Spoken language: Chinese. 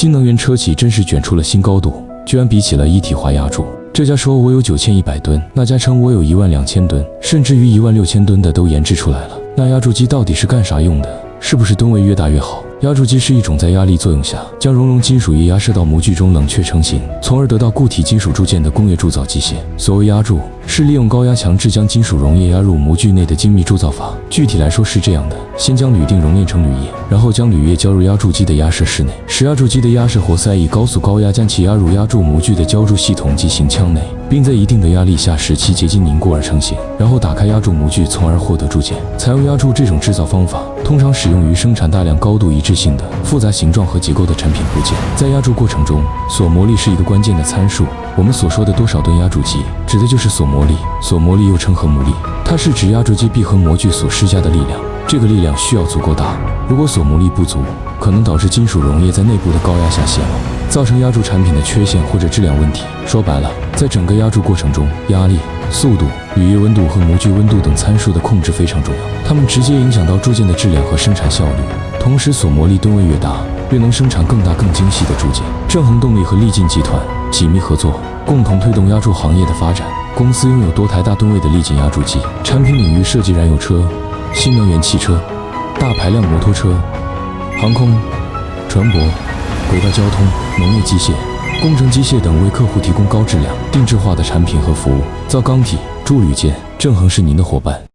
新能源车企真是卷出了新高度，居然比起了一体化压铸。这家说我有9100吨，那家称我有12000吨，甚至于16000吨的都研制出来了。那压铸机到底是干啥用的？是不是吨位越大越好？压铸机是一种在压力作用下将熔融金属液压射到模具中冷却成型，从而得到固体金属铸件的工业铸造机械。所谓压铸，是利用高压强制将金属溶液压入模具内的精密铸造法。具体来说是这样的：先将铝锭熔炼成铝液，然后将铝液浇入压铸机的压射室内，使压铸机的压射活塞以高速高压将其压入压铸模具的浇铸系统及行腔内，并在一定的压力下使其结晶凝固而成型，然后打开压铸模具，从而获得铸件。采用压铸这种制造方法，通常使用于生产大量高度一致性的复杂形状和结构的产品部件。在压铸过程中，锁模力是一个关键的参数。我们所说的多少吨压铸机，指的就是锁模力。锁模力又称合模力，它是指压铸机闭合模具所施加的力量。这个力量需要足够大，如果锁模力不足，可能导致金属溶液在内部的高压下泄漏，造成压铸产品的缺陷或者质量问题。说白了，在整个压铸过程中，压力、速度、铝液温度和模具温度等参数的控制非常重要，它们直接影响到铸件的质量和生产效率。同时，锁模力吨位越大，越能生产更大更精细的铸件。正恒动力和力进集团紧密合作，共同推动压铸行业的发展。公司拥有多台大吨位的力进压铸机，产品领域涉及燃油车、新能源汽车、大排量摩托车、航空、船舶、轨道交通、农业机械、工程机械等，为客户提供高质量、定制化的产品和服务。造钢体、铸铝件，正恒是您的伙伴。